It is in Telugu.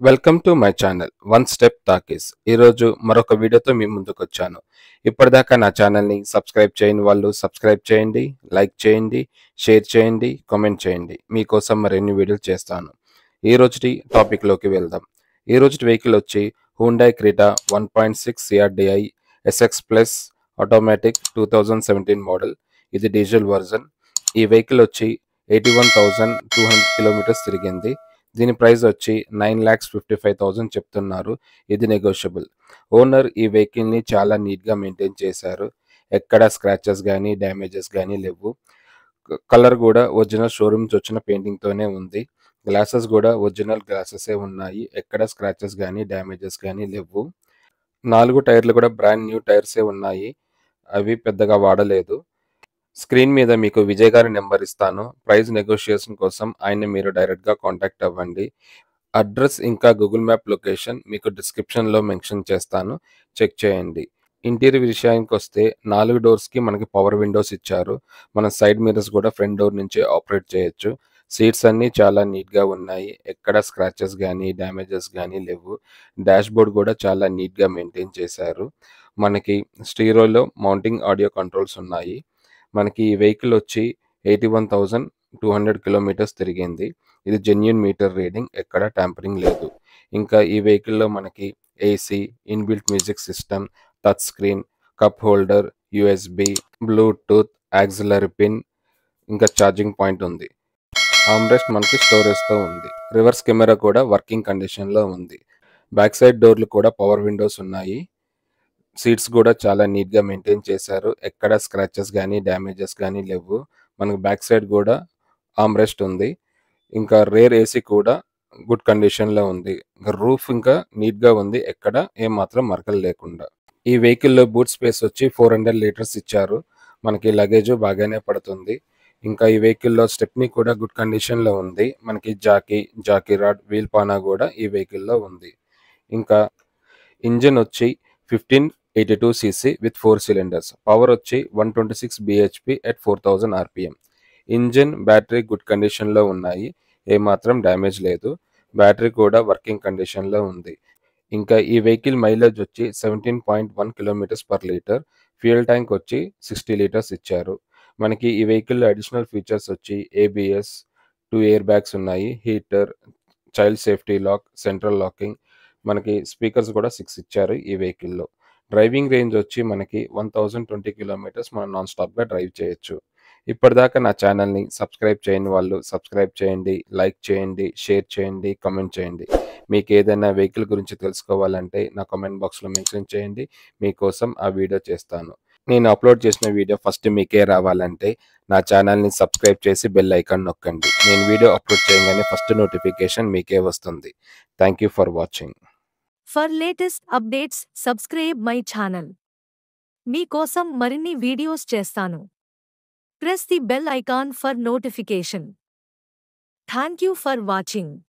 Welcome to my channel one step talkies. ఈరోజు మరొక వీడియోతో మీ ముందుకు వచ్చాను. ఇప్పటిదాకా నా ఛానల్ని సబ్స్క్రైబ్ చేయని వాళ్ళు సబ్స్క్రైబ్ చేయండి, లైక్ చేయండి, షేర్ చేయండి, కామెంట్ చేయండి. మీకోసం మరిన్ని వీడియోలు చేస్తాను. ఈ రోజుటి టాపిక్లోకి వెళ్దాం. ఈ రోజుటి వెహికల్ వచ్చి హూండాయ్ Creta 1.6 CRDI SX plus automatic 2017 model. ఇది డీజిల్ వర్జన్. ఈ వెహికల్ వచ్చి 81,200 కిలోమీటర్స్ తిరిగింది. దీని ప్రైస్ వచ్చి 9,55,000 చెప్తున్నారు. ఇది నెగోషియబుల్. ఓనర్ ఈ వెహికల్ని చాలా నీట్గా మెయింటైన్ చేశారు. ఎక్కడ స్క్రాచెస్ కానీ డ్యామేజెస్ కానీ లేవు. కలర్ కూడా ఒరిజినల్ షోరూమ్ నుంచి వచ్చిన పెయింటింగ్తోనే ఉంది. గ్లాసెస్ కూడా ఒరిజినల్ గ్లాసెసే ఉన్నాయి. ఎక్కడ స్క్రాచెస్ కానీ డ్యామేజెస్ కానీ లేవు. 4 టైర్లు కూడా బ్రాండ్ న్యూ టైర్సే ఉన్నాయి. అవి పెద్దగా వాడలేదు. స్క్రీన్ మీద మీకు విజయ్ గారి నెంబర్ ఇస్తాను. ప్రైస్ నెగోషియేషన్ కోసం ఆయన్ని మీరు డైరెక్ట్గా కాంటాక్ట్ అవ్వండి. అడ్రస్ ఇంకా గూగుల్ మ్యాప్ లొకేషన్ మీకు డిస్క్రిప్షన్లో మెన్షన్ చేస్తాను. చెక్ చేయండి. ఇంటీరియర్ విషయానికి వస్తే 4 డోర్స్కి మనకి పవర్ విండోస్ ఇచ్చారు. మన సైడ్ మిర్రర్స్ కూడా ఫ్రంట్ డోర్ నుంచి ఆపరేట్ చేయొచ్చు. సీట్స్ అన్నీ చాలా నీట్గా ఉన్నాయి. ఎక్కడ స్క్రాచెస్ కానీ డ్యామేజెస్ కానీ లేవు. డాష్ బోర్డ్ కూడా చాలా నీట్గా మెయింటైన్ చేశారు. మనకి స్టీరియోలో మౌంటింగ్ ఆడియో కంట్రోల్స్ ఉన్నాయి. మనకి ఈ వెహికల్ వచ్చి 81,200 కిలోమీటర్స్ తిరిగింది. ఇది జెన్యూన్ మీటర్ రీడింగ్, ఎక్కడ ట్యాంపరింగ్ లేదు. ఇంకా ఈ వెహికల్లో మనకి AC, inbuilt music system, touch screen, cup holder, USB, Bluetooth, auxiliary pin, ఇంకా ఛార్జింగ్ పాయింట్ ఉంది. ఆర్మ్రెస్ట్ మనకి స్టోరేజ్తో ఉంది. రివర్స్ కెమెరా కూడా వర్కింగ్ కండిషన్లో ఉంది. బ్యాక్ సైడ్ డోర్లు కూడా పవర్ విండోస్ ఉన్నాయి. సీట్స్ కూడా చాలా నీట్గా మెయింటైన్ చేశారు. ఎక్కడ స్క్రాచెస్ కానీ డ్యామేజెస్ కానీ లేవు. మనకు బ్యాక్ సైడ్ కూడా ఆర్మ్రెస్ట్ ఉంది. ఇంకా రేర్ ఏసీ కూడా గుడ్ కండిషన్లో ఉంది. ఇంకా రూఫ్ ఇంకా నీట్గా ఉంది. ఎక్కడ ఏమాత్రం మరకలు లేకుండా. ఈ వెహికల్లో బూట్ స్పేస్ వచ్చి 400 లీటర్స్ ఇచ్చారు. మనకి లగేజ్ బాగానే పడుతుంది. ఇంకా ఈ వెహికల్లో స్టెప్నీ కూడా గుడ్ కండిషన్లో ఉంది. మనకి జాకీ రాడ్, వీల్ పానా కూడా ఈ వెహికల్లో ఉంది. ఇంకా ఇంజిన్ వచ్చి 1582 cc విత్ 4 cylinders. పవర్ వచ్చి 126 bhp at 4000 rpm. Engine, battery good కండిషన్లో ఉన్నాయి. ఏమాత్రం డ్యామేజ్ లేదు. బ్యాటరీ కూడా వర్కింగ్ కండిషన్లో ఉంది. ఇంకా ఈ వెహికల్ మైలేజ్ వచ్చి 17.1 kilometres per litre. Fuel tank వచ్చి 60 లీటర్స్ ఇచ్చారు. మనకి ఈ వెహికల్లో అడిషనల్ ఫీచర్స్ వచ్చి ఏబిఎస్, 2 ఎయిర్ బ్యాగ్స్ ఉన్నాయి, heater, child safety lock, central locking. మనకి స్పీకర్స్ కూడా 6 ఇచ్చారు ఈ వెహికల్లో. డ్రైవింగ్ రేంజ్ వచ్చి మనకి 1020 కిలోమీటర్స్ మనం నాన్ స్టాప్గా డ్రైవ్ చేయొచ్చు. ఇప్పటిదాకా నా ఛానల్ని సబ్స్క్రైబ్ చేయని వాళ్ళు సబ్స్క్రైబ్ చేయండి, లైక్ చేయండి, షేర్ చేయండి, కామెంట్ చేయండి. మీకు ఏదైనా వెహికల్ గురించి తెలుసుకోవాలంటే నా కామెంట్ బాక్స్లో మెన్షన్ చేయండి. మీకోసం ఆ వీడియో చేస్తాను. నేను అప్లోడ్ చేసిన వీడియో ఫస్ట్ మీకే రావాలంటే నా ఛానల్ని సబ్స్క్రైబ్ చేసి బెల్ ఐకాన్ నొక్కండి. నేను వీడియో అప్లోడ్ చేయగానే ఫస్ట్ నోటిఫికేషన్ మీకే వస్తుంది. Thank you for watching. For latest updates, subscribe my channel. మీకోసం మరిన్ని వీడియోస్ చేస్తాను. Press the bell icon for notification. Thank you for watching.